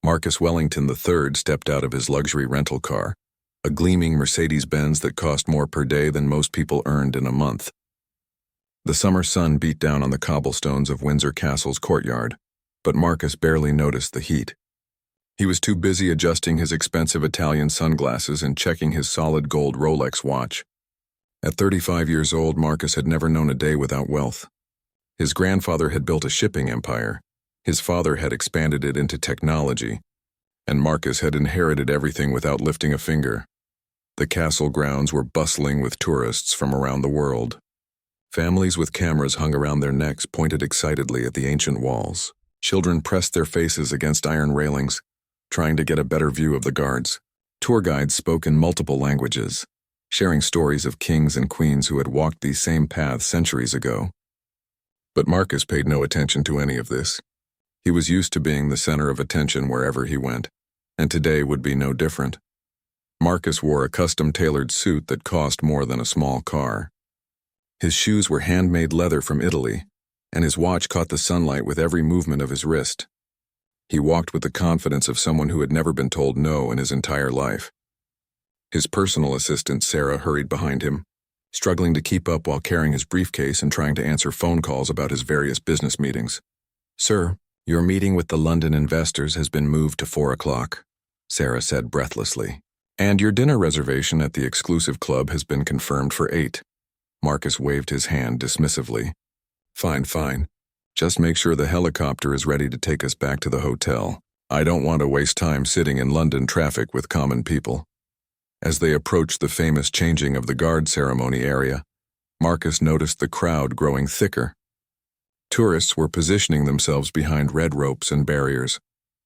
Marcus Wellington III stepped out of his luxury rental car, a gleaming Mercedes-Benz that cost more per day than most people earned in a month. The summer sun beat down on the cobblestones of Windsor Castle's courtyard, but Marcus barely noticed the heat. He was too busy adjusting his expensive Italian sunglasses and checking his solid gold Rolex watch. At 35 years old, Marcus had never known a day without wealth. His grandfather had built a shipping empire, his father had expanded it into technology, and Marcus had inherited everything without lifting a finger. The castle grounds were bustling with tourists from around the world. Families with cameras hung around their necks pointed excitedly at the ancient walls. Children pressed their faces against iron railings, trying to get a better view of the guards. Tour guides spoke in multiple languages, sharing stories of kings and queens who had walked these same paths centuries ago. But Marcus paid no attention to any of this. He was used to being the center of attention wherever he went, and today would be no different. Marcus wore a custom-tailored suit that cost more than a small car. His shoes were handmade leather from Italy, and his watch caught the sunlight with every movement of his wrist. He walked with the confidence of someone who had never been told no in his entire life. His personal assistant, Sarah, hurried behind him, struggling to keep up while carrying his briefcase and trying to answer phone calls about his various business meetings. "Sir, your meeting with the London investors has been moved to 4 o'clock, Sarah said breathlessly. "And your dinner reservation at the exclusive club has been confirmed for 8. Marcus waved his hand dismissively. Fine. Just make sure the helicopter is ready to take us back to the hotel. I don't want to waste time sitting in London traffic with common people." As they approached the famous changing of the guard ceremony area, Marcus noticed the crowd growing thicker. Tourists were positioning themselves behind red ropes and barriers,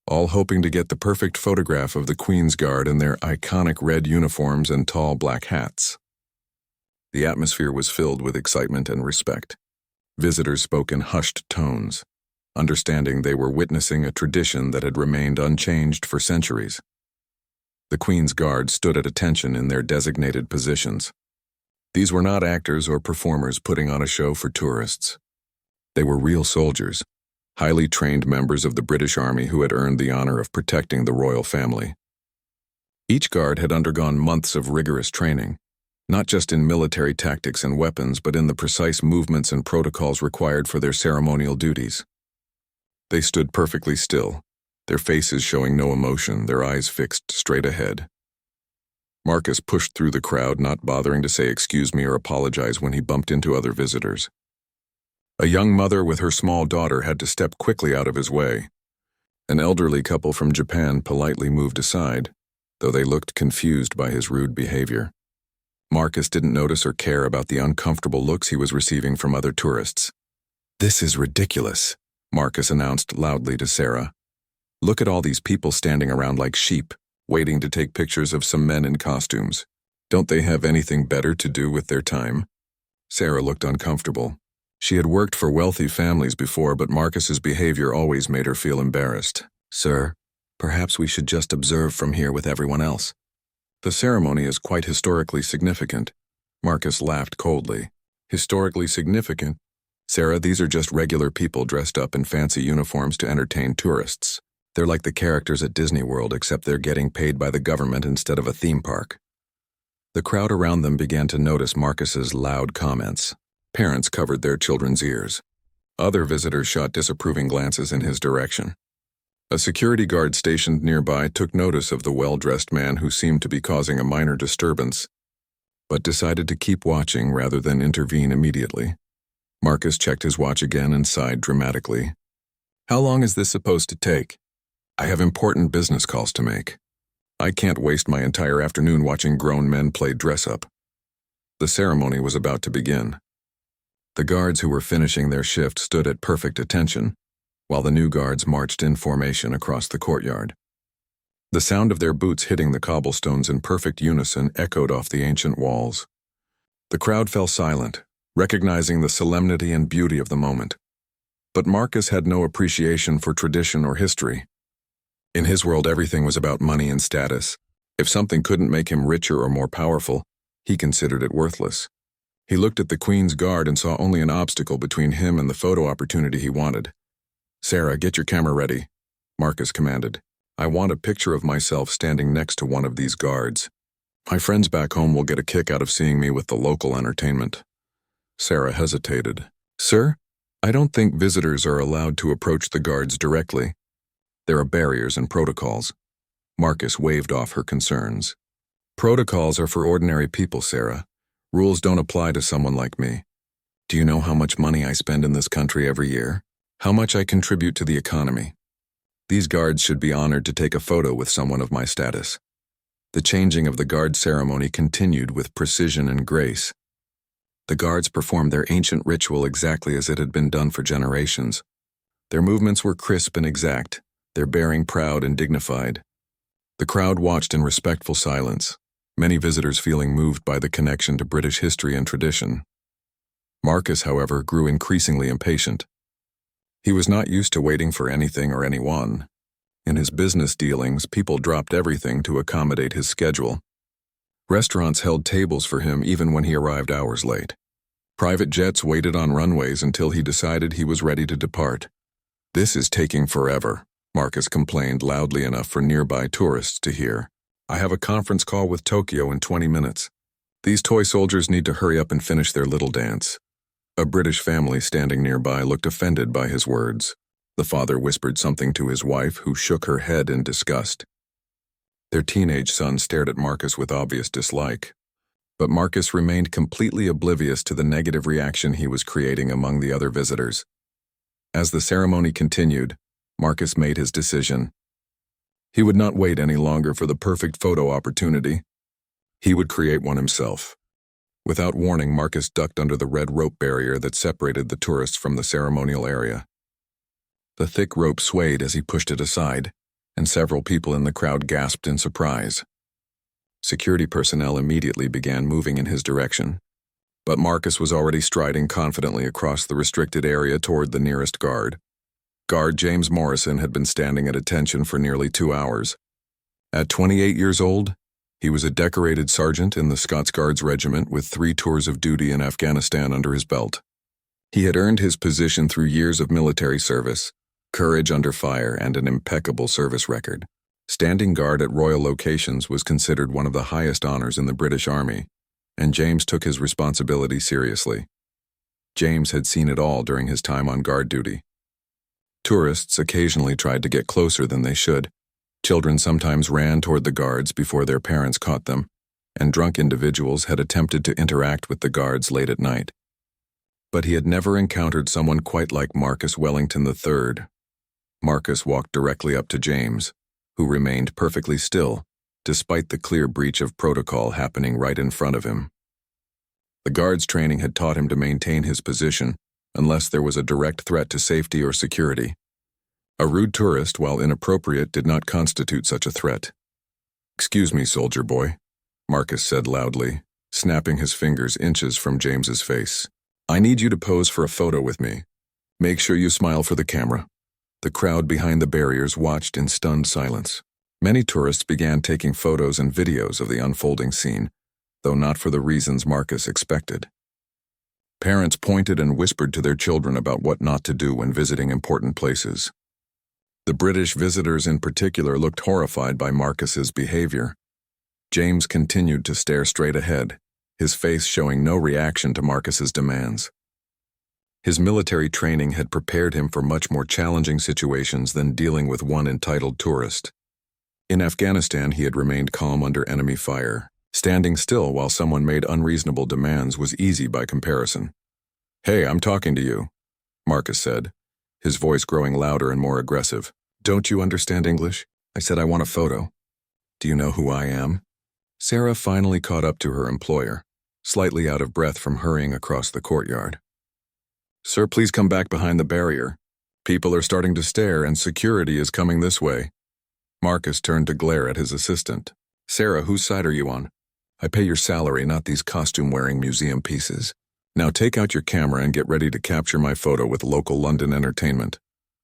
all hoping to get the perfect photograph of the Queen's Guard in their iconic red uniforms and tall black hats. The atmosphere was filled with excitement and respect. Visitors spoke in hushed tones, understanding they were witnessing a tradition that had remained unchanged for centuries. The Queen's Guard stood at attention in their designated positions. These were not actors or performers putting on a show for tourists. They were real soldiers, highly trained members of the British Army who had earned the honor of protecting the royal family. Each guard had undergone months of rigorous training, not just in military tactics and weapons, but in the precise movements and protocols required for their ceremonial duties. They stood perfectly still, their faces showing no emotion, their eyes fixed straight ahead. Marcus pushed through the crowd, not bothering to say excuse me or apologize when he bumped into other visitors. A young mother with her small daughter had to step quickly out of his way. An elderly couple from Japan politely moved aside, though they looked confused by his rude behavior. Marcus didn't notice or care about the uncomfortable looks he was receiving from other tourists. "This is ridiculous," Marcus announced loudly to Sarah. "Look at all these people standing around like sheep, waiting to take pictures of some men in costumes. Don't they have anything better to do with their time?" Sarah looked uncomfortable. She had worked for wealthy families before, but Marcus's behavior always made her feel embarrassed. "Sir, perhaps we should just observe from here with everyone else. The ceremony is quite historically significant." Marcus laughed coldly. "Historically significant? Sarah, these are just regular people dressed up in fancy uniforms to entertain tourists. They're like the characters at Disney World, except they're getting paid by the government instead of a theme park." The crowd around them began to notice Marcus's loud comments. Parents covered their children's ears. Other visitors shot disapproving glances in his direction. A security guard stationed nearby took notice of the well-dressed man who seemed to be causing a minor disturbance, but decided to keep watching rather than intervene immediately. Marcus checked his watch again and sighed dramatically. "How long is this supposed to take? I have important business calls to make. I can't waste my entire afternoon watching grown men play dress-up." The ceremony was about to begin. The guards who were finishing their shift stood at perfect attention, while the new guards marched in formation across the courtyard. The sound of their boots hitting the cobblestones in perfect unison echoed off the ancient walls. The crowd fell silent, recognizing the solemnity and beauty of the moment. But Marcus had no appreciation for tradition or history. In his world, everything was about money and status. If something couldn't make him richer or more powerful, he considered it worthless. He looked at the Queen's Guard and saw only an obstacle between him and the photo opportunity he wanted. "Sarah, get your camera ready," Marcus commanded. I want a picture of myself standing next to one of these guards. My friends back home will get a kick out of seeing me with the local entertainment." Sarah hesitated. "Sir, I don't think visitors are allowed to approach the guards directly. There are barriers and protocols." Marcus waved off her concerns. "Protocols are for ordinary people, Sarah. Rules don't apply to someone like me. Do you know how much money I spend in this country every year? How much I contribute to the economy? These guards should be honored to take a photo with someone of my status." The changing of the guard ceremony continued with precision and grace. The guards performed their ancient ritual exactly as it had been done for generations. Their movements were crisp and exact, their bearing proud and dignified. The crowd watched in respectful silence, many visitors feeling moved by the connection to British history and tradition. Marcus, however, grew increasingly impatient. He was not used to waiting for anything or anyone. In his business dealings, people dropped everything to accommodate his schedule. Restaurants held tables for him even when he arrived hours late. Private jets waited on runways until he decided he was ready to depart. "This is taking forever," Marcus complained loudly enough for nearby tourists to hear. "I have a conference call with Tokyo in 20 minutes. These toy soldiers need to hurry up and finish their little dance." A British family standing nearby looked offended by his words. The father whispered something to his wife, who shook her head in disgust. Their teenage son stared at Marcus with obvious dislike. But Marcus remained completely oblivious to the negative reaction he was creating among the other visitors. As the ceremony continued, Marcus made his decision. He would not wait any longer for the perfect photo opportunity. He would create one himself. Without warning, Marcus ducked under the red rope barrier that separated the tourists from the ceremonial area. The thick rope swayed as he pushed it aside, and several people in the crowd gasped in surprise. Security personnel immediately began moving in his direction, but Marcus was already striding confidently across the restricted area toward the nearest guard. Guard James Morrison had been standing at attention for nearly 2 hours. At 28 years old, he was a decorated sergeant in the Scots Guards Regiment with 3 tours of duty in Afghanistan under his belt. He had earned his position through years of military service, courage under fire, and an impeccable service record. Standing guard at royal locations was considered one of the highest honors in the British Army, and James took his responsibility seriously. James had seen it all during his time on guard duty. Tourists occasionally tried to get closer than they should. Children sometimes ran toward the guards before their parents caught them, and drunk individuals had attempted to interact with the guards late at night. But he had never encountered someone quite like Marcus Wellington III. Marcus walked directly up to James, who remained perfectly still, despite the clear breach of protocol happening right in front of him. The guard's training had taught him to maintain his position unless there was a direct threat to safety or security. A rude tourist, while inappropriate, did not constitute such a threat. "Excuse me, soldier boy," Marcus said loudly, snapping his fingers inches from James's face. "I need you to pose for a photo with me. Make sure you smile for the camera." The crowd behind the barriers watched in stunned silence. Many tourists began taking photos and videos of the unfolding scene, though not for the reasons Marcus expected. Parents pointed and whispered to their children about what not to do when visiting important places. The British visitors in particular looked horrified by Marcus's behavior. James continued to stare straight ahead, his face showing no reaction to Marcus's demands. His military training had prepared him for much more challenging situations than dealing with one entitled tourist. In Afghanistan, he had remained calm under enemy fire. Standing still while someone made unreasonable demands was easy by comparison. "Hey, I'm talking to you," Marcus said, his voice growing louder and more aggressive. "Don't you understand English? I said I want a photo. Do you know who I am?" Sarah finally caught up to her employer, slightly out of breath from hurrying across the courtyard. "Sir, please come back behind the barrier. People are starting to stare and security is coming this way." Marcus turned to glare at his assistant. "Sarah, whose side are you on? I pay your salary, not these costume-wearing museum pieces. Now take out your camera and get ready to capture my photo with local London entertainment."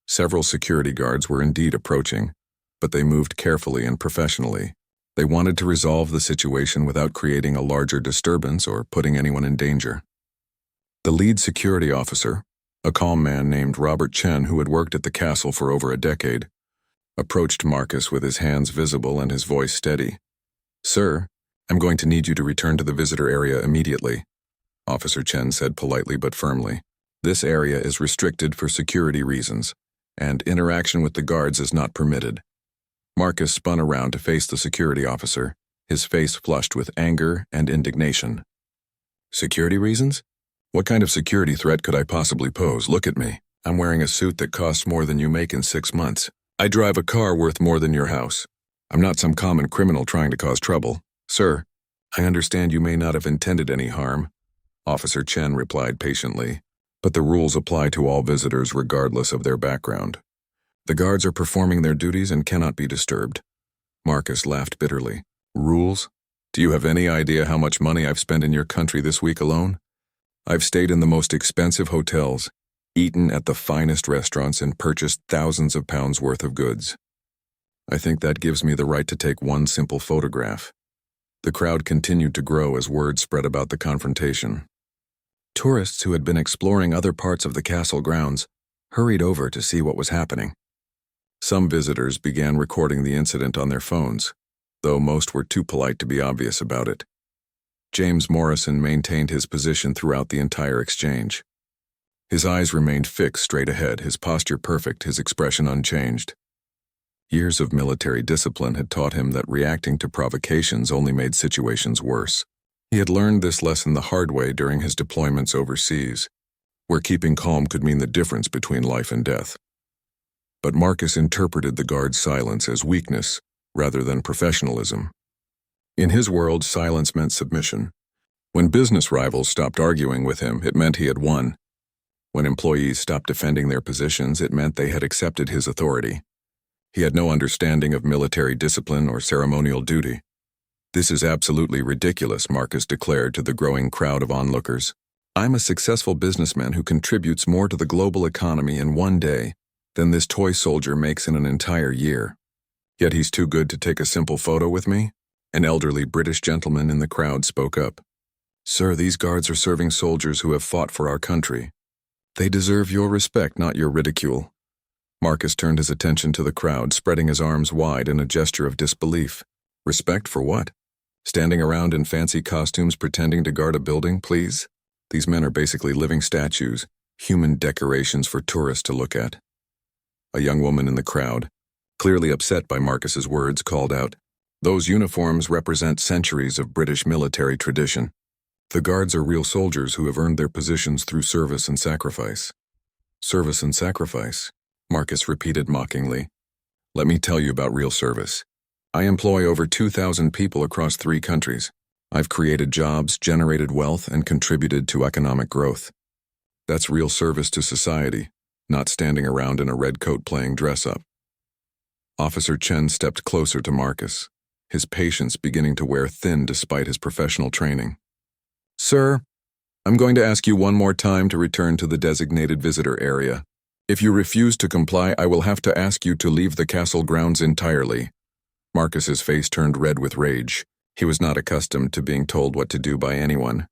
Several security guards were indeed approaching, but they moved carefully and professionally. They wanted to resolve the situation without creating a larger disturbance or putting anyone in danger. The lead security officer, a calm man named Robert Chen who had worked at the castle for over a decade, approached Marcus with his hands visible and his voice steady. "Sir, I'm going to need you to return to the visitor area immediately," Officer Chen said politely but firmly. "This area is restricted for security reasons, and interaction with the guards is not permitted." Marcus spun around to face the security officer, his face flushed with anger and indignation. "Security reasons? What kind of security threat could I possibly pose? Look at me. I'm wearing a suit that costs more than you make in 6 months. I drive a car worth more than your house. I'm not some common criminal trying to cause trouble. Sir, I understand you may not have intended any harm," Officer Chen replied patiently, "but the rules apply to all visitors regardless of their background. The guards are performing their duties and cannot be disturbed." Marcus laughed bitterly. "Rules? Do you have any idea how much money I've spent in your country this week alone? I've stayed in the most expensive hotels, eaten at the finest restaurants, and purchased thousands of pounds worth of goods. I think that gives me the right to take one simple photograph." The crowd continued to grow as word spread about the confrontation. Tourists who had been exploring other parts of the castle grounds hurried over to see what was happening. Some visitors began recording the incident on their phones, though most were too polite to be obvious about it. James Morrison maintained his position throughout the entire exchange. His eyes remained fixed straight ahead, his posture perfect, his expression unchanged. Years of military discipline had taught him that reacting to provocations only made situations worse. He had learned this lesson the hard way during his deployments overseas, where keeping calm could mean the difference between life and death. But Marcus interpreted the guard's silence as weakness rather than professionalism. In his world, silence meant submission. When business rivals stopped arguing with him, it meant he had won. When employees stopped defending their positions, it meant they had accepted his authority. He had no understanding of military discipline or ceremonial duty. "This is absolutely ridiculous," Marcus declared to the growing crowd of onlookers. "I'm a successful businessman who contributes more to the global economy in one day than this toy soldier makes in an entire year. Yet he's too good to take a simple photo with me?" An elderly British gentleman in the crowd spoke up. "Sir, these guards are serving soldiers who have fought for our country. They deserve your respect, not your ridicule." Marcus turned his attention to the crowd, spreading his arms wide in a gesture of disbelief. "Respect for what? Standing around in fancy costumes pretending to guard a building, please? These men are basically living statues, human decorations for tourists to look at." A young woman in the crowd, clearly upset by Marcus's words, called out, "Those uniforms represent centuries of British military tradition. The guards are real soldiers who have earned their positions through service and sacrifice." "Service and sacrifice," Marcus repeated mockingly. "Let me tell you about real service. I employ over 2,000 people across 3 countries. I've created jobs, generated wealth, and contributed to economic growth. That's real service to society, not standing around in a red coat playing dress-up." Officer Chen stepped closer to Marcus, his patience beginning to wear thin despite his professional training. "Sir, I'm going to ask you one more time to return to the designated visitor area. If you refuse to comply, I will have to ask you to leave the castle grounds entirely." Marcus's face turned red with rage. He was not accustomed to being told what to do by anyone,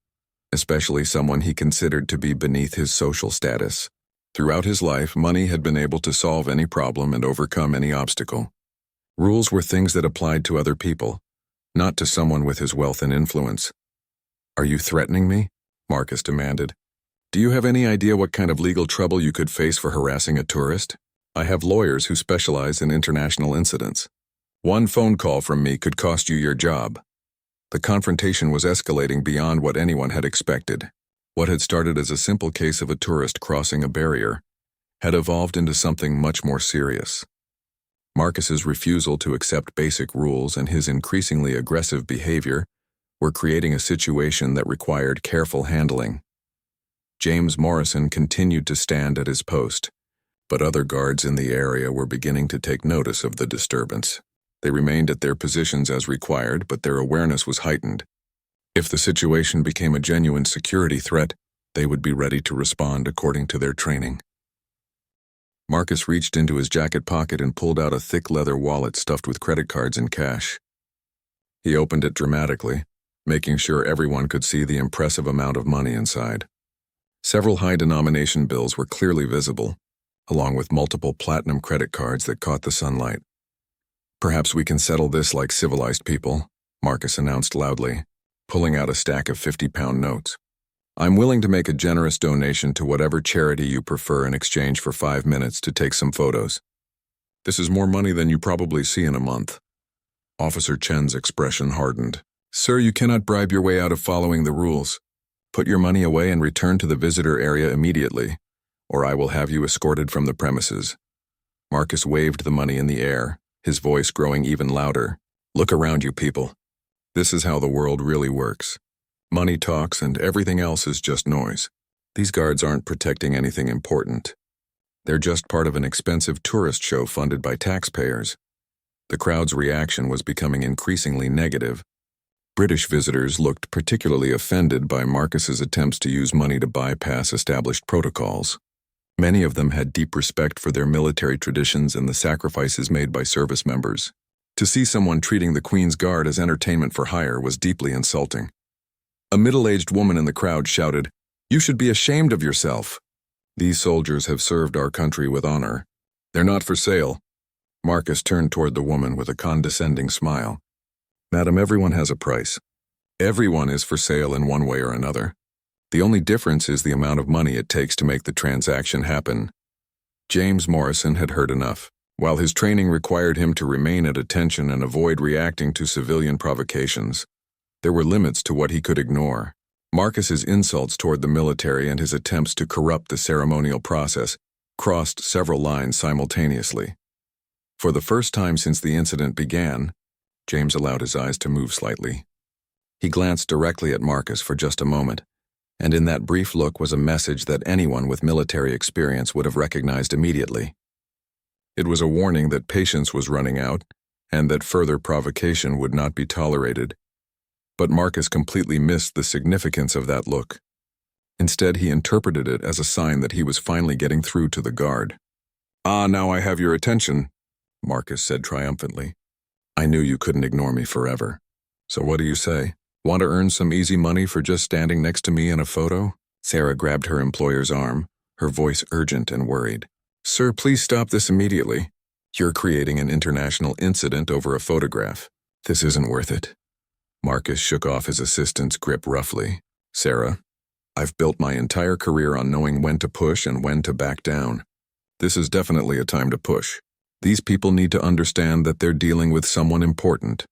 especially someone he considered to be beneath his social status. Throughout his life, money had been able to solve any problem and overcome any obstacle. Rules were things that applied to other people, not to someone with his wealth and influence. "Are you threatening me?" Marcus demanded. "Do you have any idea what kind of legal trouble you could face for harassing a tourist? I have lawyers who specialize in international incidents. One phone call from me could cost you your job." The confrontation was escalating beyond what anyone had expected. What had started as a simple case of a tourist crossing a barrier had evolved into something much more serious. Marcus's refusal to accept basic rules and his increasingly aggressive behavior were creating a situation that required careful handling. James Morrison continued to stand at his post, but other guards in the area were beginning to take notice of the disturbance. They remained at their positions as required, but their awareness was heightened. If the situation became a genuine security threat, they would be ready to respond according to their training. Marcus reached into his jacket pocket and pulled out a thick leather wallet stuffed with credit cards and cash. He opened it dramatically, making sure everyone could see the impressive amount of money inside. Several high-denomination bills were clearly visible, along with multiple platinum credit cards that caught the sunlight. Perhaps we can settle this like civilized people, Marcus announced loudly, pulling out a stack of 50-pound notes. I'm willing to make a generous donation to whatever charity you prefer in exchange for 5 minutes to take some photos. This is more money than you probably see in a month. Officer Chen's expression hardened. Sir, you cannot bribe your way out of following the rules. Put your money away and return to the visitor area immediately, or I will have you escorted from the premises. Marcus waved the money in the air, his voice growing even louder. Look around you, people. This is how the world really works. Money talks and everything else is just noise. These guards aren't protecting anything important. They're just part of an expensive tourist show funded by taxpayers. The crowd's reaction was becoming increasingly negative. British visitors looked particularly offended by Marcus's attempts to use money to bypass established protocols. Many of them had deep respect for their military traditions and the sacrifices made by service members. To see someone treating the Queen's Guard as entertainment for hire was deeply insulting. A middle-aged woman in the crowd shouted, "You should be ashamed of yourself. These soldiers have served our country with honor. They're not for sale." Marcus turned toward the woman with a condescending smile. "Madam, everyone has a price. Everyone is for sale in one way or another. The only difference is the amount of money it takes to make the transaction happen." James Morrison had heard enough. While his training required him to remain at attention and avoid reacting to civilian provocations, there were limits to what he could ignore. Marcus's insults toward the military and his attempts to corrupt the ceremonial process crossed several lines simultaneously. For the first time since the incident began, James allowed his eyes to move slightly. He glanced directly at Marcus for just a moment, and in that brief look was a message that anyone with military experience would have recognized immediately. It was a warning that patience was running out and that further provocation would not be tolerated. But Marcus completely missed the significance of that look. Instead, he interpreted it as a sign that he was finally getting through to the guard. "Ah, now I have your attention," Marcus said triumphantly. "I knew you couldn't ignore me forever. So what do you say? Want to earn some easy money for just standing next to me in a photo?" Sarah grabbed her employer's arm, her voice urgent and worried. "Sir, please stop this immediately. You're creating an international incident over a photograph. This isn't worth it." Marcus shook off his assistant's grip roughly. "Sarah, I've built my entire career on knowing when to push and when to back down. This is definitely a time to push. These people need to understand that they're dealing with someone important."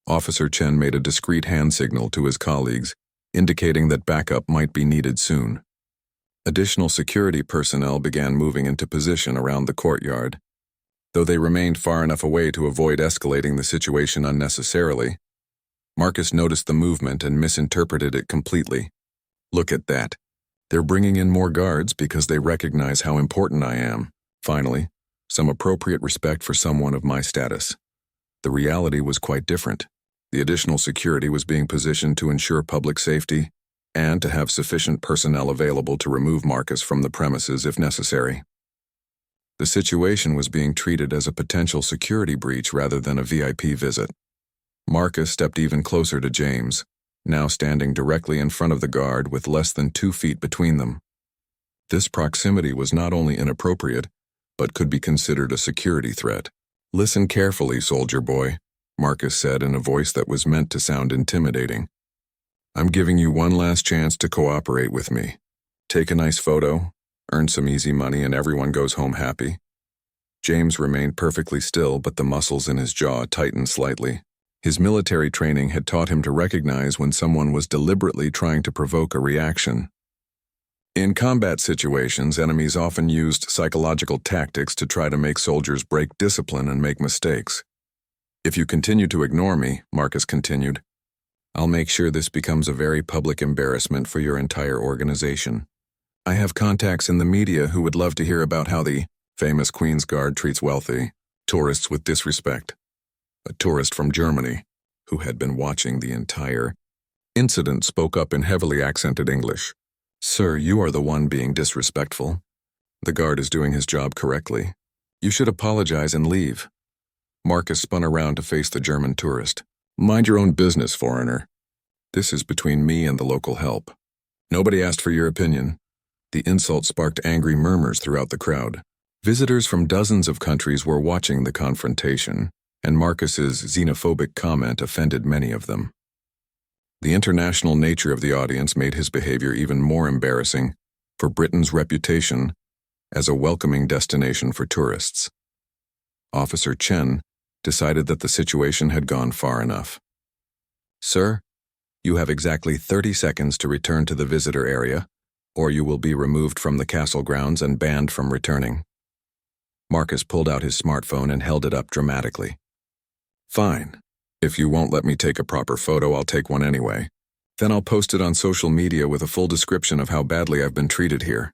Officer Chen made a discreet hand signal to his colleagues, indicating that backup might be needed soon. Additional security personnel began moving into position around the courtyard. Though they remained far enough away to avoid escalating the situation unnecessarily, Marcus noticed the movement and misinterpreted it completely. "Look at that. They're bringing in more guards because they recognize how important I am. Finally, some appropriate respect for someone of my status." The reality was quite different. The additional security was being positioned to ensure public safety and to have sufficient personnel available to remove Marcus from the premises if necessary. The situation was being treated as a potential security breach rather than a VIP visit. Marcus stepped even closer to James, now standing directly in front of the guard with less than 2 feet between them. This proximity was not only inappropriate, but could be considered a security threat. "Listen carefully, soldier boy," Marcus said in a voice that was meant to sound intimidating. "I'm giving you one last chance to cooperate with me. Take a nice photo, earn some easy money, and everyone goes home happy." James remained perfectly still, but the muscles in his jaw tightened slightly. His military training had taught him to recognize when someone was deliberately trying to provoke a reaction. In combat situations, enemies often used psychological tactics to try to make soldiers break discipline and make mistakes. "If you continue to ignore me," Marcus continued, "I'll make sure this becomes a very public embarrassment for your entire organization. I have contacts in the media who would love to hear about how the famous Queen's Guard treats wealthy tourists with disrespect." A tourist from Germany, who had been watching the entire incident, spoke up in heavily accented English. "Sir, you are the one being disrespectful. The guard is doing his job correctly. You should apologize and leave." Marcus spun around to face the German tourist. "Mind your own business, foreigner. This is between me and the local help. Nobody asked for your opinion." The insult sparked angry murmurs throughout the crowd. Visitors from dozens of countries were watching the confrontation, and Marcus's xenophobic comment offended many of them. The international nature of the audience made his behavior even more embarrassing for Britain's reputation as a welcoming destination for tourists. Officer Chen decided that the situation had gone far enough. "Sir, you have exactly 30 seconds to return to the visitor area, or you will be removed from the castle grounds and banned from returning." Marcus pulled out his smartphone and held it up dramatically. "Fine. If you won't let me take a proper photo, I'll take one anyway. Then I'll post it on social media with a full description of how badly I've been treated here."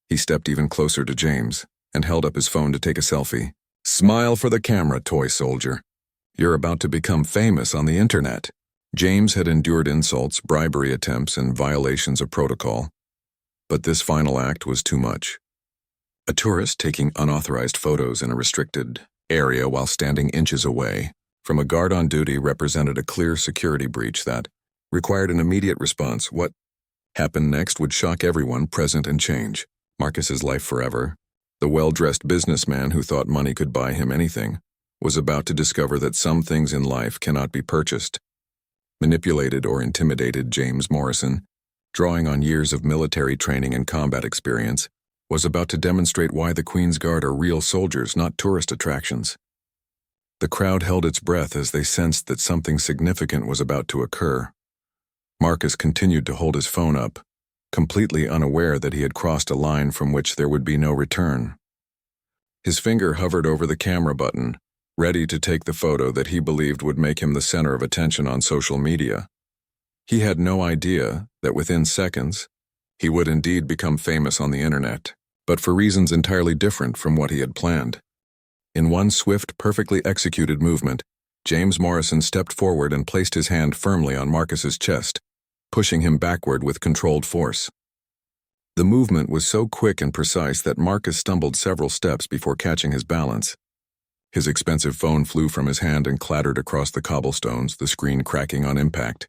He stepped even closer to James and held up his phone to take a selfie. "Smile for the camera, toy soldier. You're about to become famous on the internet." James had endured insults, bribery attempts, and violations of protocol. But this final act was too much. A tourist taking unauthorized photos in a restricted area while standing inches away from a guard on duty represented a clear security breach that required an immediate response. What happened next would shock everyone present and change Marcus's life forever. The well-dressed businessman who thought money could buy him anything was about to discover that some things in life cannot be purchased. Manipulated or intimidated James Morrison, drawing on years of military training and combat experience, was about to demonstrate why the Queen's Guard are real soldiers, not tourist attractions. The crowd held its breath as they sensed that something significant was about to occur. Marcus continued to hold his phone up, completely unaware that he had crossed a line from which there would be no return. His finger hovered over the camera button, ready to take the photo that he believed would make him the center of attention on social media. He had no idea that within seconds, he would indeed become famous on the internet, but for reasons entirely different from what he had planned. In one swift, perfectly executed movement, James Morrison stepped forward and placed his hand firmly on Marcus's chest, pushing him backward with controlled force. The movement was so quick and precise that Marcus stumbled several steps before catching his balance. His expensive phone flew from his hand and clattered across the cobblestones, the screen cracking on impact.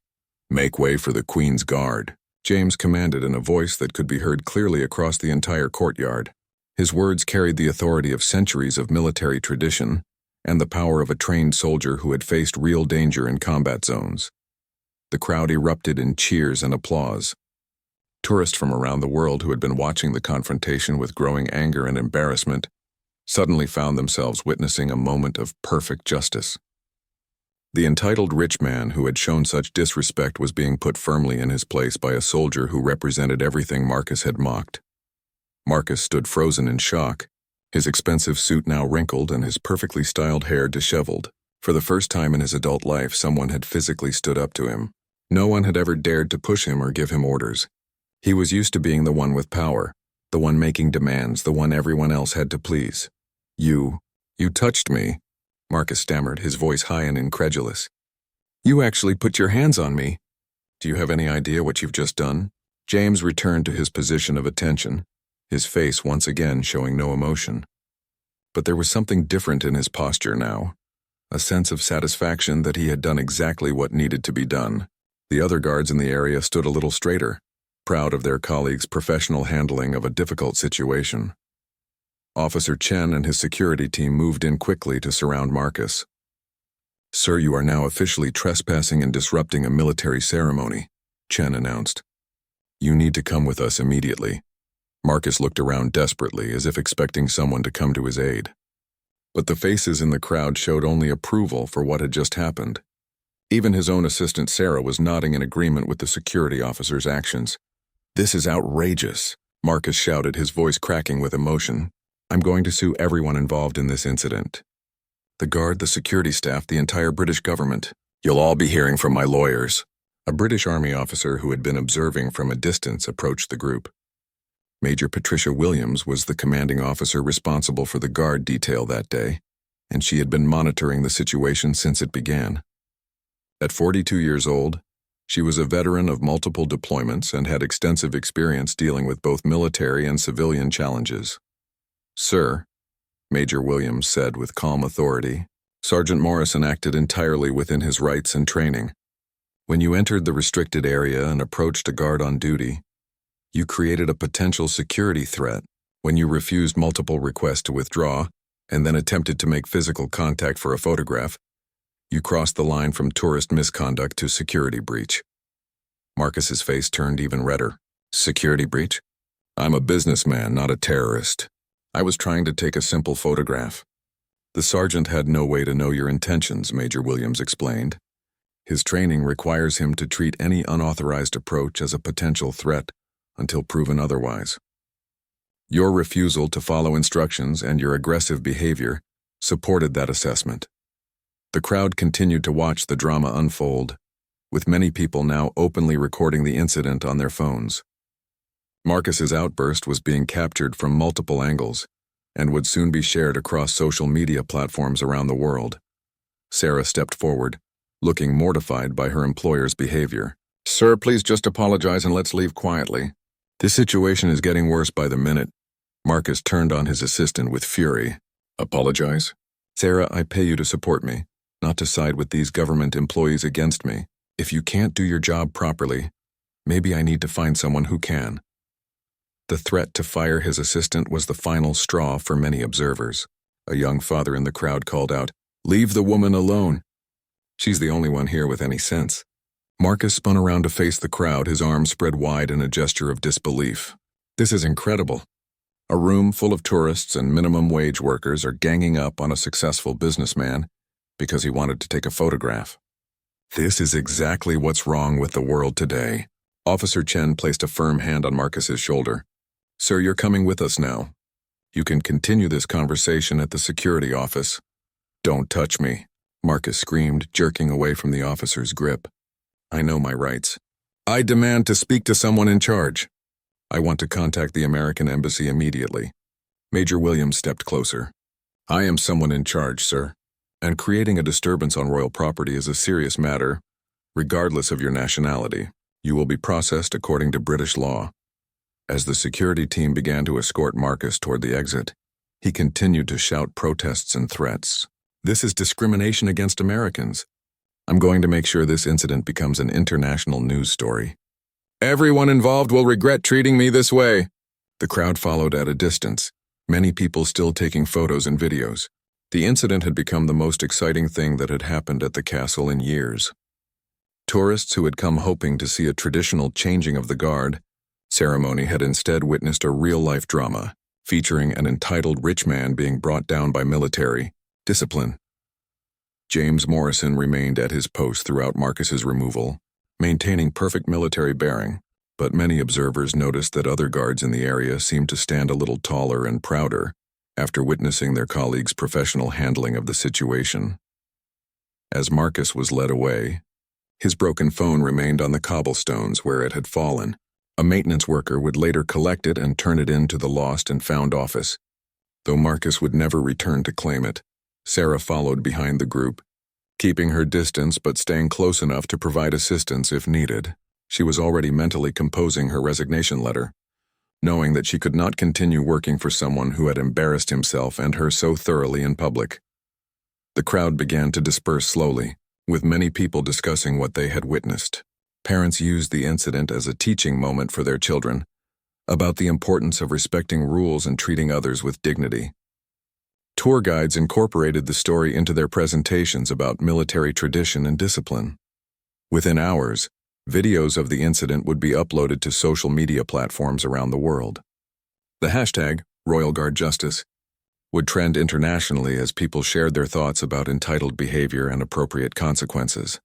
"Make way for the Queen's Guard," James commanded in a voice that could be heard clearly across the entire courtyard. His words carried the authority of centuries of military tradition and the power of a trained soldier who had faced real danger in combat zones. The crowd erupted in cheers and applause. Tourists from around the world who had been watching the confrontation with growing anger and embarrassment suddenly found themselves witnessing a moment of perfect justice. The entitled rich man who had shown such disrespect was being put firmly in his place by a soldier who represented everything Marcus had mocked. Marcus stood frozen in shock, his expensive suit now wrinkled and his perfectly styled hair disheveled. For the first time in his adult life, someone had physically stood up to him. No one had ever dared to push him or give him orders. He was used to being the one with power, the one making demands, the one everyone else had to please. You touched me," Marcus stammered, his voice high and incredulous. "You actually put your hands on me. Do you have any idea what you've just done?" James returned to his position of attention, his face once again showing no emotion. But there was something different in his posture now, a sense of satisfaction that he had done exactly what needed to be done. The other guards in the area stood a little straighter, proud of their colleagues' professional handling of a difficult situation. Officer Chen and his security team moved in quickly to surround Marcus. "Sir, you are now officially trespassing and disrupting a military ceremony," Chen announced. "You need to come with us immediately." Marcus looked around desperately, as if expecting someone to come to his aid. But the faces in the crowd showed only approval for what had just happened. Even his own assistant Sarah was nodding in agreement with the security officer's actions. "This is outrageous," Marcus shouted, his voice cracking with emotion. "I'm going to sue everyone involved in this incident. The guard, the security staff, the entire British government. You'll all be hearing from my lawyers." A British Army officer who had been observing from a distance approached the group. Major Patricia Williams was the commanding officer responsible for the guard detail that day, and she had been monitoring the situation since it began. At 42 years old, she was a veteran of multiple deployments and had extensive experience dealing with both military and civilian challenges. "Sir," Major Williams said with calm authority, "Sergeant Morrison acted entirely within his rights and training. When you entered the restricted area and approached a guard on duty, you created a potential security threat when you refused multiple requests to withdraw and then attempted to make physical contact for a photograph, you crossed the line from tourist misconduct to security breach. Marcus's face turned even redder. Security breach? I'm a businessman, not a terrorist. I was trying to take a simple photograph. The sergeant had no way to know your intentions, Major Williams explained. His training requires him to treat any unauthorized approach as a potential threat until proven otherwise. Your refusal to follow instructions and your aggressive behavior supported that assessment. The crowd continued to watch the drama unfold, with many people now openly recording the incident on their phones. Marcus's outburst was being captured from multiple angles and would soon be shared across social media platforms around the world. Sarah stepped forward, looking mortified by her employer's behavior. Sir, please just apologize and let's leave quietly. This situation is getting worse by the minute. Marcus turned on his assistant with fury. Apologize? Sarah, I pay you to support me, not to side with these government employees against me. If you can't do your job properly, maybe I need to find someone who can. The threat to fire his assistant was the final straw for many observers. A young father in the crowd called out, "Leave the woman alone. She's the only one here with any sense." Marcus spun around to face the crowd, his arms spread wide in a gesture of disbelief. This is incredible. A room full of tourists and minimum wage workers are ganging up on a successful businessman because he wanted to take a photograph. This is exactly what's wrong with the world today. Officer Chen placed a firm hand on Marcus's shoulder. Sir, you're coming with us now. You can continue this conversation at the security office. Don't touch me, Marcus screamed, jerking away from the officer's grip. I know my rights. I demand to speak to someone in charge. I want to contact the American Embassy immediately. Major Williams stepped closer. I am someone in charge, sir, and creating a disturbance on royal property is a serious matter, regardless of your nationality. You will be processed according to British law. As the security team began to escort Marcus toward the exit, he continued to shout protests and threats. This is discrimination against Americans. I'm going to make sure this incident becomes an international news story. Everyone involved will regret treating me this way. The crowd followed at a distance, many people still taking photos and videos. The incident had become the most exciting thing that had happened at the castle in years. Tourists who had come hoping to see a traditional changing of the guard ceremony had instead witnessed a real-life drama, featuring an entitled rich man being brought down by military discipline. James Morrison remained at his post throughout Marcus's removal, maintaining perfect military bearing, but many observers noticed that other guards in the area seemed to stand a little taller and prouder after witnessing their colleagues' professional handling of the situation. As Marcus was led away, his broken phone remained on the cobblestones where it had fallen. A maintenance worker would later collect it and turn it in to the lost and found office. Though Marcus would never return to claim it, Sarah followed behind the group, keeping her distance but staying close enough to provide assistance if needed. She was already mentally composing her resignation letter, knowing that she could not continue working for someone who had embarrassed himself and her so thoroughly in public. The crowd began to disperse slowly, with many people discussing what they had witnessed. Parents used the incident as a teaching moment for their children about the importance of respecting rules and treating others with dignity. Tour guides incorporated the story into their presentations about military tradition and discipline. Within hours, videos of the incident would be uploaded to social media platforms around the world. The hashtag, Royal Guard Justice, would trend internationally as people shared their thoughts about entitled behavior and appropriate consequences.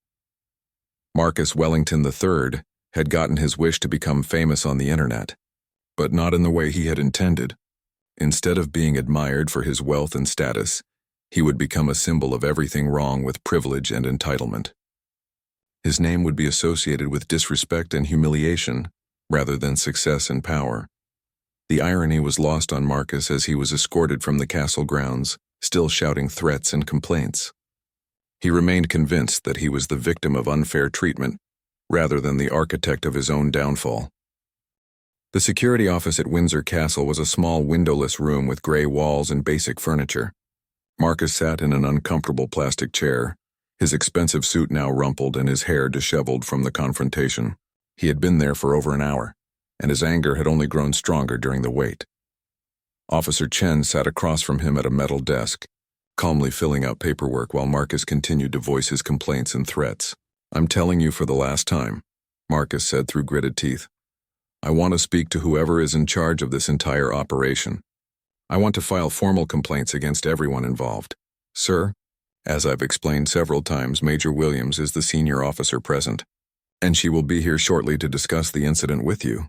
Marcus Wellington III had gotten his wish to become famous on the internet, but not in the way he had intended. Instead of being admired for his wealth and status, he would become a symbol of everything wrong with privilege and entitlement. His name would be associated with disrespect and humiliation, rather than success and power. The irony was lost on Marcus as he was escorted from the castle grounds, still shouting threats and complaints. He remained convinced that he was the victim of unfair treatment, rather than the architect of his own downfall. The security office at Windsor Castle was a small windowless room with gray walls and basic furniture. Marcus sat in an uncomfortable plastic chair, his expensive suit now rumpled and his hair disheveled from the confrontation. He had been there for over an hour, and his anger had only grown stronger during the wait. Officer Chen sat across from him at a metal desk, calmly filling out paperwork while Marcus continued to voice his complaints and threats. "I'm telling you for the last time," Marcus said through gritted teeth. "I want to speak to whoever is in charge of this entire operation. I want to file formal complaints against everyone involved. Sir, as I've explained several times, Major Williams is the senior officer present, and she will be here shortly to discuss the incident with you,"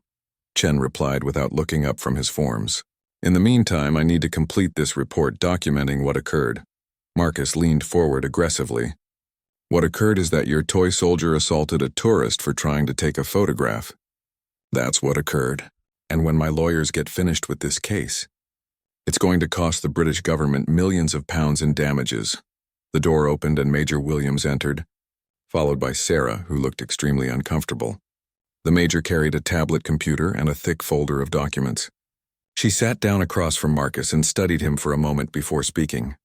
Chen replied without looking up from his forms. "In the meantime, I need to complete this report documenting what occurred." Marcus leaned forward aggressively. "What occurred is that your toy soldier assaulted a tourist for trying to take a photograph. That's what occurred. And when my lawyers get finished with this case, it's going to cost the British government millions of pounds in damages." The door opened and Major Williams entered, followed by Sarah, who looked extremely uncomfortable. The Major carried a tablet computer and a thick folder of documents. She sat down across from Marcus and studied him for a moment before speaking.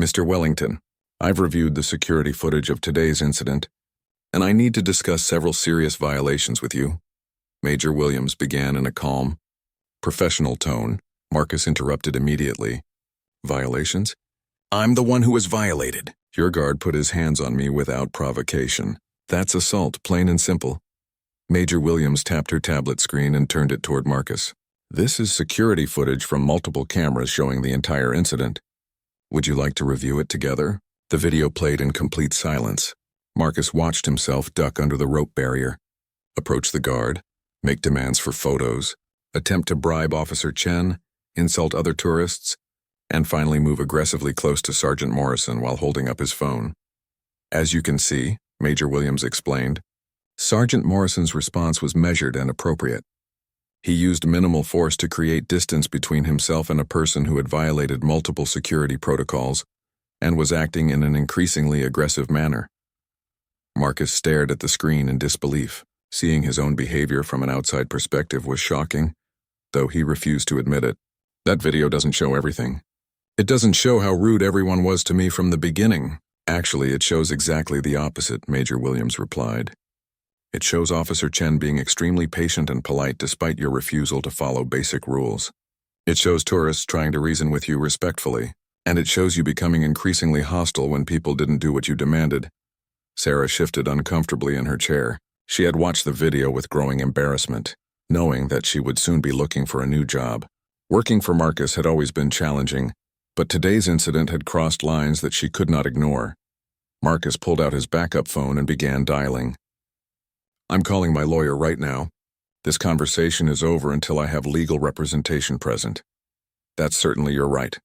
"Mr. Wellington, I've reviewed the security footage of today's incident, and I need to discuss several serious violations with you," Major Williams began in a calm, professional tone. Marcus interrupted immediately. "Violations? I'm the one who was violated. Your guard put his hands on me without provocation. That's assault, plain and simple." Major Williams tapped her tablet screen and turned it toward Marcus. "This is security footage from multiple cameras showing the entire incident. Would you like to review it together?" The video played in complete silence. Marcus watched himself duck under the rope barrier, approach the guard, make demands for photos, attempt to bribe Officer Chen, insult other tourists, and finally move aggressively close to Sergeant Morrison while holding up his phone. "As you can see," Major Williams explained, Sergeant Morrison's response was measured and appropriate. He used minimal force to create distance between himself and a person who had violated multiple security protocols and was acting in an increasingly aggressive manner. Marcus stared at the screen in disbelief. Seeing his own behavior from an outside perspective was shocking, though he refused to admit it. "That video doesn't show everything. It doesn't show how rude everyone was to me from the beginning. Actually, it shows exactly the opposite," Major Williams replied. "It shows Officer Chen being extremely patient and polite despite your refusal to follow basic rules. It shows tourists trying to reason with you respectfully, and it shows you becoming increasingly hostile when people didn't do what you demanded." Sarah shifted uncomfortably in her chair. She had watched the video with growing embarrassment, knowing that she would soon be looking for a new job. Working for Marcus had always been challenging, but today's incident had crossed lines that she could not ignore. Marcus pulled out his backup phone and began dialing. "I'm calling my lawyer right now. This conversation is over until I have legal representation present." "That's certainly your right,"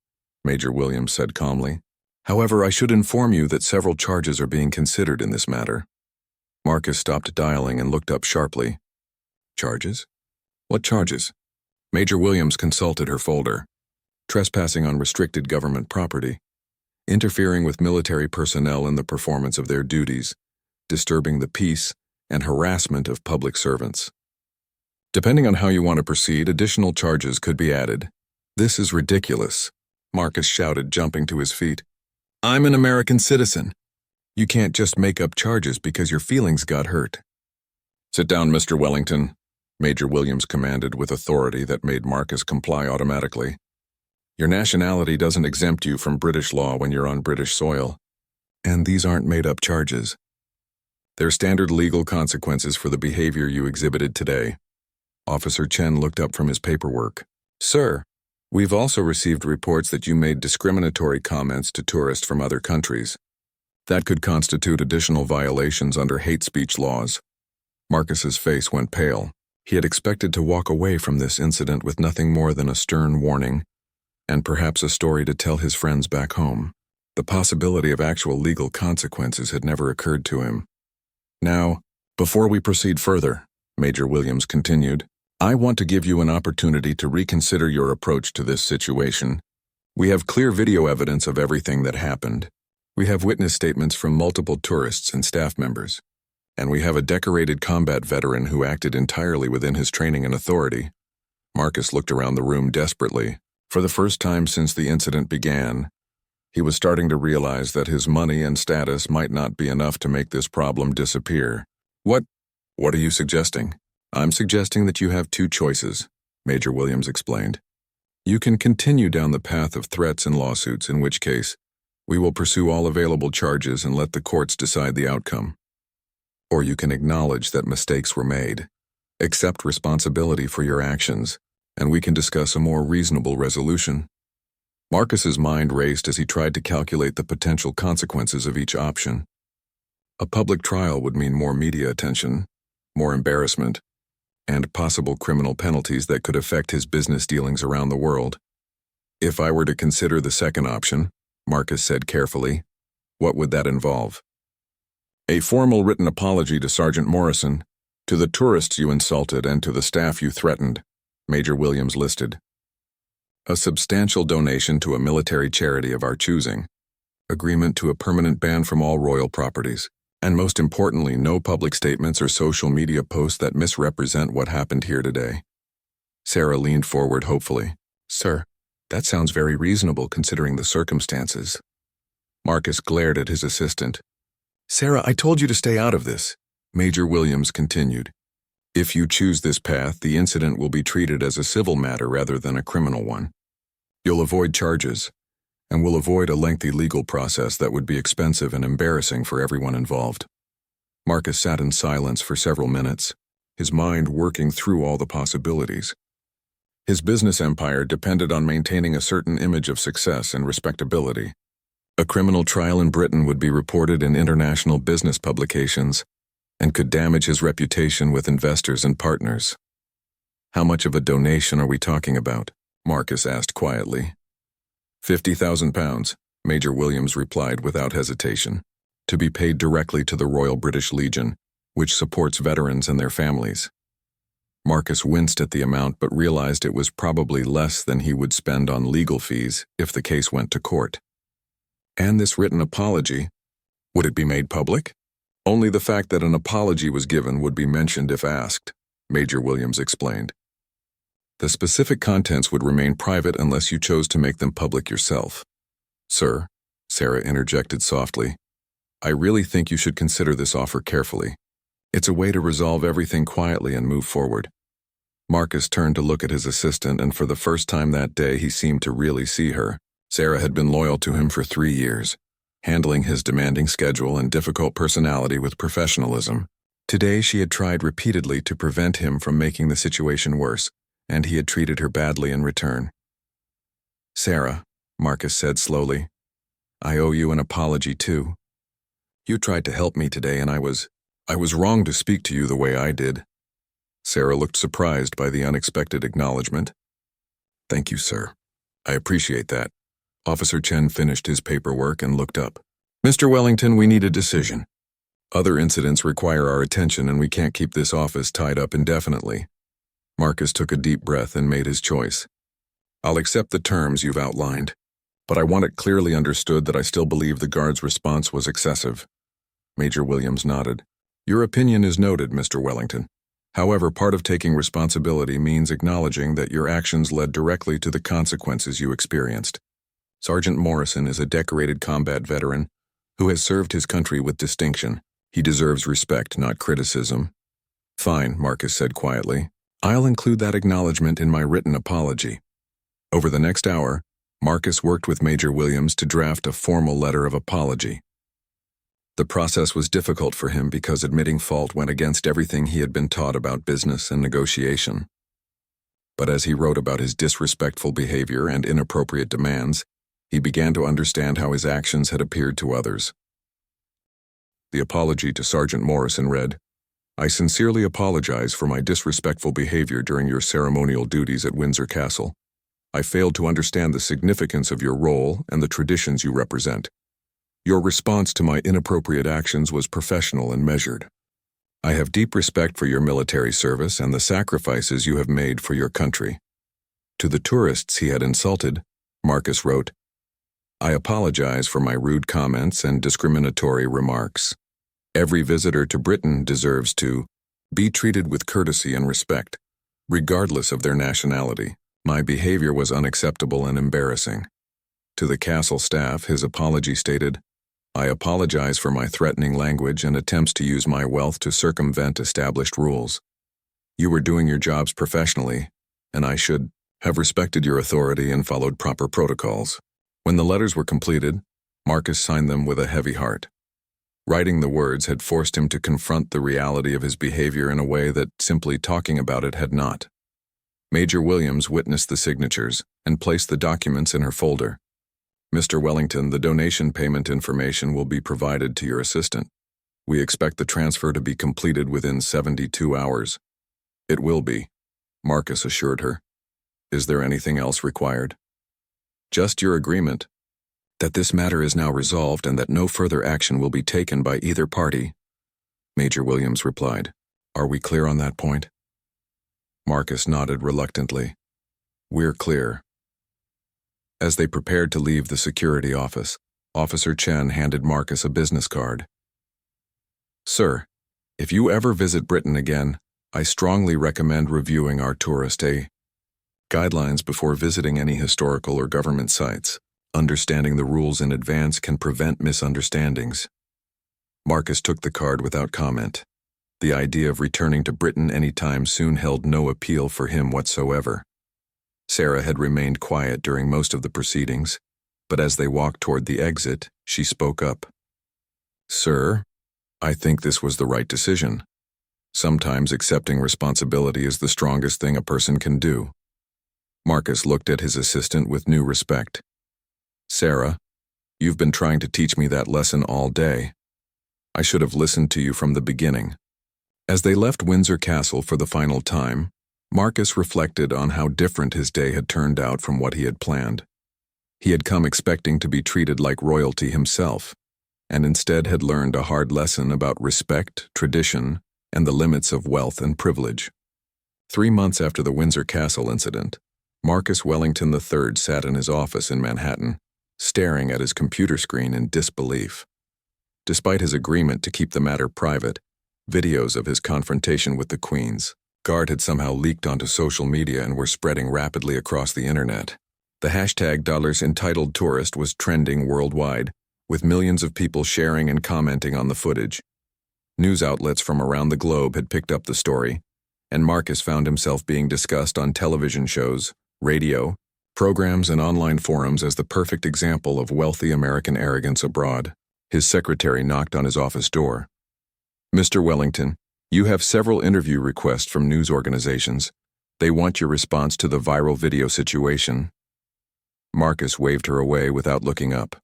Major Williams said calmly. "However, I should inform you that several charges are being considered in this matter." Marcus stopped dialing and looked up sharply. "Charges? What charges?" Major Williams consulted her folder. "Trespassing on restricted government property, interfering with military personnel in the performance of their duties, disturbing the peace, and harassment of public servants. Depending on how you want to proceed, additional charges could be added." "This is ridiculous," Marcus shouted, jumping to his feet. "I'm an American citizen. You can't just make up charges because your feelings got hurt." "Sit down, Mr. Wellington," Major Williams commanded with authority that made Marcus comply automatically. "Your nationality doesn't exempt you from British law when you're on British soil. And these aren't made-up charges. They're standard legal consequences for the behavior you exhibited today." Officer Chen looked up from his paperwork. "Sir, we've also received reports that you made discriminatory comments to tourists from other countries. That could constitute additional violations under hate speech laws." Marcus's face went pale. He had expected to walk away from this incident with nothing more than a stern warning, and perhaps a story to tell his friends back home. The possibility of actual legal consequences had never occurred to him. "Now, before we proceed further," Major Williams continued, "I want to give you an opportunity to reconsider your approach to this situation. We have clear video evidence of everything that happened. We have witness statements from multiple tourists and staff members. And we have a decorated combat veteran who acted entirely within his training and authority." Marcus looked around the room desperately. For the first time since the incident began, he was starting to realize that his money and status might not be enough to make this problem disappear. What are you suggesting?" "I'm suggesting that you have two choices," Major Williams explained. You can continue down the path of threats and lawsuits, in which case, we will pursue all available charges and let the courts decide the outcome. Or you can acknowledge that mistakes were made, accept responsibility for your actions, and we can discuss a more reasonable resolution. Marcus's mind raced as he tried to calculate the potential consequences of each option. A public trial would mean more media attention, more embarrassment, and possible criminal penalties that could affect his business dealings around the world. If I were to consider the second option, Marcus said carefully, what would that involve? A formal written apology to Sergeant Morrison, to the tourists you insulted and to the staff you threatened, Major Williams listed. A substantial donation to a military charity of our choosing, agreement to a permanent ban from all royal properties, and most importantly, no public statements or social media posts that misrepresent what happened here today. Sarah leaned forward hopefully. Sir, that sounds very reasonable considering the circumstances. Marcus glared at his assistant. Sarah, I told you to stay out of this, Major Williams continued. If you choose this path, the incident will be treated as a civil matter rather than a criminal one. You'll avoid charges, and will avoid a lengthy legal process that would be expensive and embarrassing for everyone involved. Marcus sat in silence for several minutes, his mind working through all the possibilities. His business empire depended on maintaining a certain image of success and respectability. A criminal trial in Britain would be reported in international business publications and could damage his reputation with investors and partners. How much of a donation are we talking about? Marcus asked quietly. £50,000, Major Williams replied without hesitation, to be paid directly to the Royal British Legion, which supports veterans and their families. Marcus winced at the amount but realized it was probably less than he would spend on legal fees if the case went to court. And this written apology, would it be made public? Only the fact that an apology was given would be mentioned if asked, Major Williams explained. The specific contents would remain private unless you chose to make them public yourself. Sir, Sarah interjected softly, I really think you should consider this offer carefully. It's a way to resolve everything quietly and move forward. Marcus turned to look at his assistant, and for the first time that day he seemed to really see her. Sarah had been loyal to him for 3 years, handling his demanding schedule and difficult personality with professionalism. Today she had tried repeatedly to prevent him from making the situation worse, and he had treated her badly in return. Sarah, Marcus said slowly, I owe you an apology too. You tried to help me today and I was wrong to speak to you the way I did. Sarah looked surprised by the unexpected acknowledgement. Thank you, sir. I appreciate that. Officer Chen finished his paperwork and looked up. Mr. Wellington, we need a decision. Other incidents require our attention and we can't keep this office tied up indefinitely. Marcus took a deep breath and made his choice. I'll accept the terms you've outlined, but I want it clearly understood that I still believe the guard's response was excessive. Major Williams nodded. Your opinion is noted, Mr. Wellington. However, part of taking responsibility means acknowledging that your actions led directly to the consequences you experienced. Sergeant Morrison is a decorated combat veteran who has served his country with distinction. He deserves respect, not criticism. Fine, Marcus said quietly. I'll include that acknowledgement in my written apology. Over the next hour, Marcus worked with Major Williams to draft a formal letter of apology. The process was difficult for him because admitting fault went against everything he had been taught about business and negotiation. But as he wrote about his disrespectful behavior and inappropriate demands, he began to understand how his actions had appeared to others. The apology to Sergeant Morrison read, I sincerely apologize for my disrespectful behavior during your ceremonial duties at Windsor Castle. I failed to understand the significance of your role and the traditions you represent. Your response to my inappropriate actions was professional and measured. I have deep respect for your military service and the sacrifices you have made for your country. To the tourists he had insulted, Marcus wrote, I apologize for my rude comments and discriminatory remarks. Every visitor to Britain deserves to be treated with courtesy and respect, regardless of their nationality. My behavior was unacceptable and embarrassing. To the castle staff, his apology stated, I apologize for my threatening language and attempts to use my wealth to circumvent established rules. You were doing your jobs professionally, and I should have respected your authority and followed proper protocols. When the letters were completed, Marcus signed them with a heavy heart. Writing the words had forced him to confront the reality of his behavior in a way that simply talking about it had not. Major Williams witnessed the signatures and placed the documents in her folder. Mr. Wellington, the donation payment information will be provided to your assistant. We expect the transfer to be completed within 72 hours. It will be, Marcus assured her. Is there anything else required? Just your agreement that this matter is now resolved and that no further action will be taken by either party. Major Williams replied. Are we clear on that point? Marcus nodded reluctantly. We're clear. As they prepared to leave the security office, Officer Chen handed Marcus a business card. Sir, if you ever visit Britain again, I strongly recommend reviewing our tourist guidelines before visiting any historical or government sites. Understanding the rules in advance can prevent misunderstandings. Marcus took the card without comment. The idea of returning to Britain anytime soon held no appeal for him whatsoever. Sarah had remained quiet during most of the proceedings, but as they walked toward the exit, she spoke up. Sir, I think this was the right decision. Sometimes accepting responsibility is the strongest thing a person can do. Marcus looked at his assistant with new respect. Sarah, you've been trying to teach me that lesson all day. I should have listened to you from the beginning. As they left Windsor Castle for the final time, Marcus reflected on how different his day had turned out from what he had planned. He had come expecting to be treated like royalty himself, and instead had learned a hard lesson about respect, tradition, and the limits of wealth and privilege. 3 months after the Windsor Castle incident, Marcus Wellington III sat in his office in Manhattan, staring at his computer screen in disbelief. Despite his agreement to keep the matter private, videos of his confrontation with the Queen's Guard had somehow leaked onto social media and were spreading rapidly across the internet. The hashtag #EntilledTourist was trending worldwide, with millions of people sharing and commenting on the footage. News outlets from around the globe had picked up the story, and Marcus found himself being discussed on television shows, radio, programs, and online forums as the perfect example of wealthy American arrogance abroad. His secretary knocked on his office door. Mr. Wellington, you have several interview requests from news organizations. They want your response to the viral video situation. Marcus waved her away without looking up.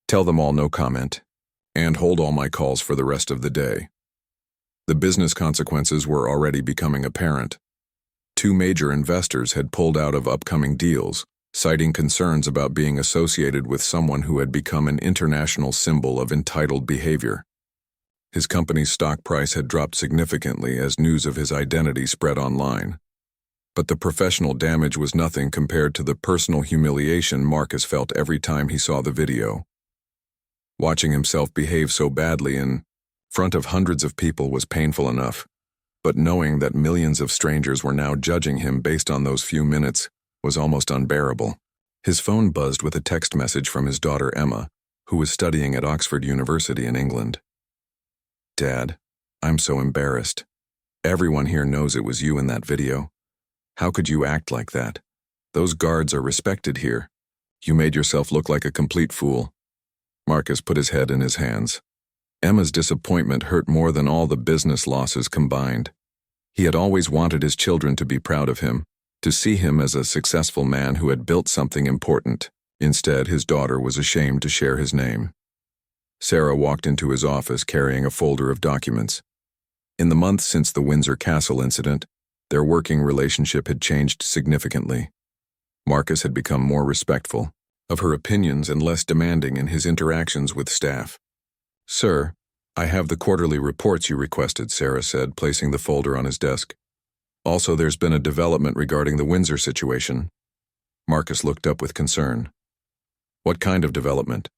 Tell them all no comment, and hold all my calls for the rest of the day. The business consequences were already becoming apparent. 2 major investors had pulled out of upcoming deals, citing concerns about being associated with someone who had become an international symbol of entitled behavior. His company's stock price had dropped significantly as news of his identity spread online. But the professional damage was nothing compared to the personal humiliation Marcus felt every time he saw the video. Watching himself behave so badly in front of hundreds of people was painful enough, but knowing that millions of strangers were now judging him based on those few minutes was almost unbearable. His phone buzzed with a text message from his daughter Emma, who was studying at Oxford University in England. Dad, I'm so embarrassed. Everyone here knows it was you in that video. How could you act like that? Those guards are respected here. You made yourself look like a complete fool. Marcus put his head in his hands. Emma's disappointment hurt more than all the business losses combined. He had always wanted his children to be proud of him, to see him as a successful man who had built something important. Instead, his daughter was ashamed to share his name. Sarah walked into his office carrying a folder of documents. In the months since the Windsor Castle incident, their working relationship had changed significantly. Marcus had become more respectful of her opinions and less demanding in his interactions with staff. Sir, I have the quarterly reports you requested, Sarah said, placing the folder on his desk. Also, there's been a development regarding the Windsor situation. Marcus looked up with concern. What kind of development?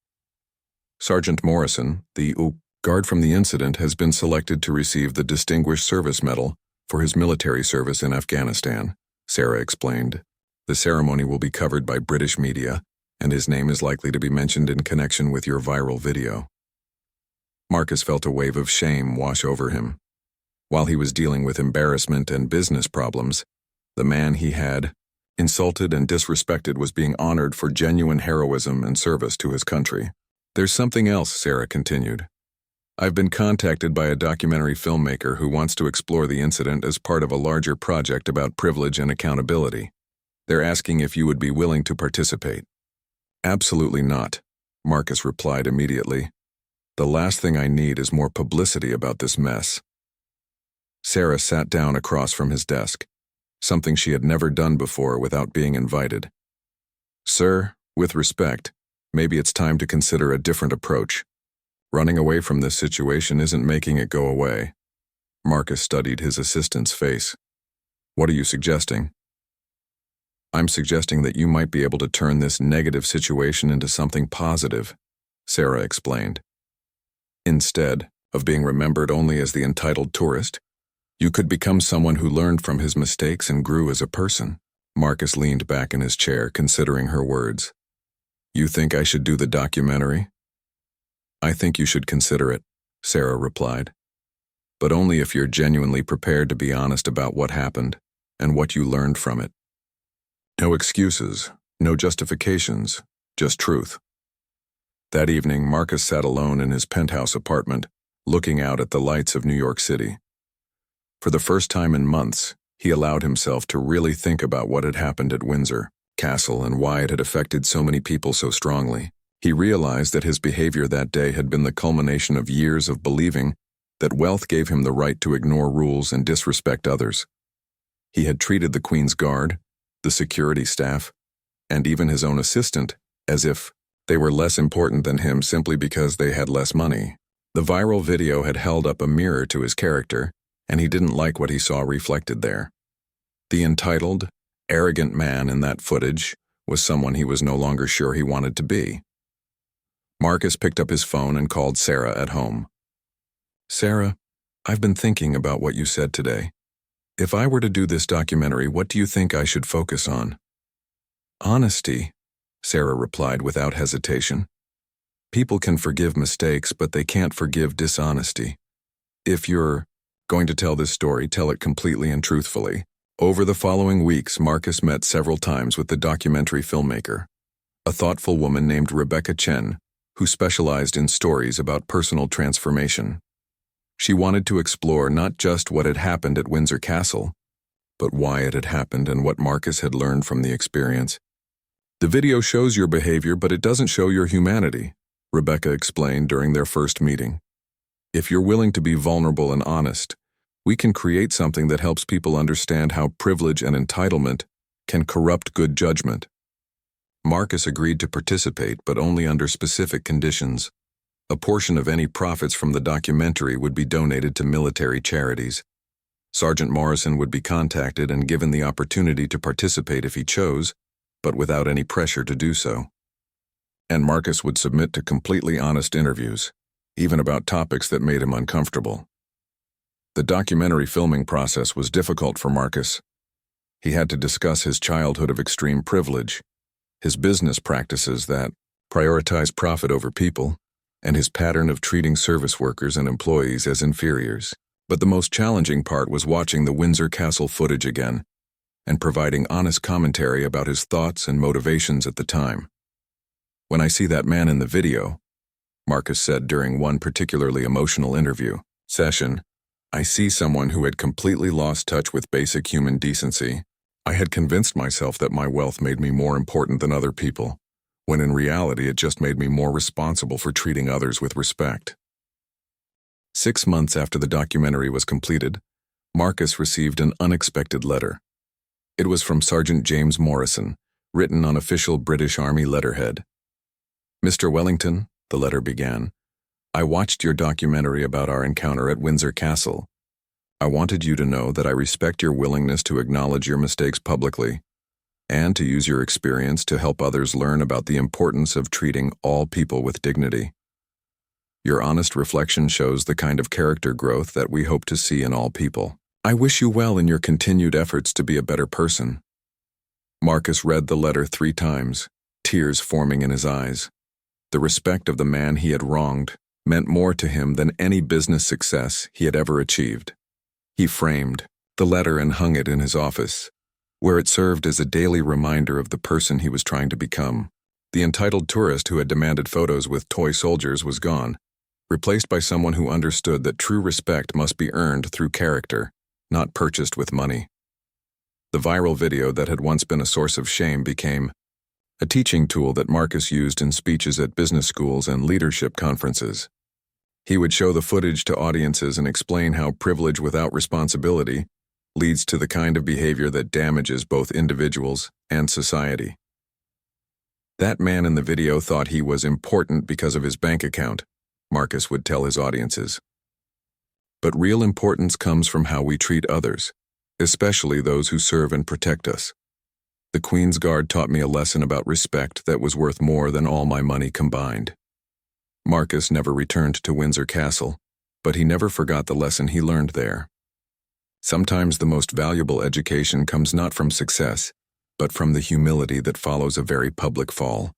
Sergeant Morrison, the guard from the incident, has been selected to receive the Distinguished Service Medal for his military service in Afghanistan, Sarah explained. The ceremony will be covered by British media, and his name is likely to be mentioned in connection with your viral video. Marcus felt a wave of shame wash over him. While he was dealing with embarrassment and business problems, the man he had Insulted and disrespected was being honored for genuine heroism and service to his country. There's something else, Sarah continued. I've been contacted by a documentary filmmaker who wants to explore the incident as part of a larger project about privilege and accountability. They're asking if you would be willing to participate. Absolutely not, Marcus replied immediately. The last thing I need is more publicity about this mess. Sarah sat down across from his desk, something she had never done before without being invited. Sir, with respect, maybe it's time to consider a different approach. Running away from this situation isn't making it go away. Marcus studied his assistant's face. What are you suggesting? I'm suggesting that you might be able to turn this negative situation into something positive, Sarah explained. Instead of being remembered only as the entitled tourist, you could become someone who learned from his mistakes and grew as a person. Marcus leaned back in his chair, considering her words. You think I should do the documentary? I think you should consider it, Sarah replied. But only if you're genuinely prepared to be honest about what happened and what you learned from it. No excuses, no justifications, just truth. That evening, Marcus sat alone in his penthouse apartment, looking out at the lights of New York City. For the first time in months, he allowed himself to really think about what had happened at Windsor Castle and why it had affected so many people so strongly. He realized that his behavior that day had been the culmination of years of believing that wealth gave him the right to ignore rules and disrespect others. He had treated the Queen's Guard, the security staff, and even his own assistant as if they were less important than him simply because they had less money. The viral video had held up a mirror to his character, and he didn't like what he saw reflected there. The entitled, arrogant man in that footage was someone he was no longer sure he wanted to be. Marcus picked up his phone and called Sarah at home. Sarah, I've been thinking about what you said today. If I were to do this documentary, what do you think I should focus on? Honesty, Sarah replied without hesitation. People can forgive mistakes, but they can't forgive dishonesty. If you're going to tell this story, tell it completely and truthfully. Over the following weeks, Marcus met several times with the documentary filmmaker, a thoughtful woman named Rebecca Chen, who specialized in stories about personal transformation. She wanted to explore not just what had happened at Windsor Castle, but why it had happened and what Marcus had learned from the experience. The video shows your behavior, but it doesn't show your humanity, Rebecca explained during their first meeting. If you're willing to be vulnerable and honest, we can create something that helps people understand how privilege and entitlement can corrupt good judgment. Marcus agreed to participate, but only under specific conditions. A portion of any profits from the documentary would be donated to military charities. Sergeant Morrison would be contacted and given the opportunity to participate if he chose, but without any pressure to do so. And Marcus would submit to completely honest interviews, even about topics that made him uncomfortable. The documentary filming process was difficult for Marcus. He had to discuss his childhood of extreme privilege, his business practices that prioritize profit over people, and his pattern of treating service workers and employees as inferiors. But the most challenging part was watching the Windsor Castle footage again and providing honest commentary about his thoughts and motivations at the time. When I see that man in the video, Marcus said during one particularly emotional interview session, I see someone who had completely lost touch with basic human decency. I had convinced myself that my wealth made me more important than other people, when in reality it just made me more responsible for treating others with respect. 6 months after the documentary was completed, Marcus received an unexpected letter. It was from Sergeant James Morrison, written on official British Army letterhead. Mr. Wellington, the letter began, I watched your documentary about our encounter at Windsor Castle. I wanted you to know that I respect your willingness to acknowledge your mistakes publicly and to use your experience to help others learn about the importance of treating all people with dignity. Your honest reflection shows the kind of character growth that we hope to see in all people. I wish you well in your continued efforts to be a better person. Marcus read the letter 3 times, tears forming in his eyes. The respect of the man he had wronged meant more to him than any business success he had ever achieved. He framed the letter and hung it in his office, where it served as a daily reminder of the person he was trying to become. The entitled tourist who had demanded photos with toy soldiers was gone, replaced by someone who understood that true respect must be earned through character, not purchased with money. The viral video that had once been a source of shame became a teaching tool that Marcus used in speeches at business schools and leadership conferences. He would show the footage to audiences and explain how privilege without responsibility leads to the kind of behavior that damages both individuals and society. That man in the video thought he was important because of his bank account, Marcus would tell his audiences. But real importance comes from how we treat others, especially those who serve and protect us. The Queen's Guard taught me a lesson about respect that was worth more than all my money combined. Marcus never returned to Windsor Castle, but he never forgot the lesson he learned there. Sometimes the most valuable education comes not from success, but from the humility that follows a very public fall.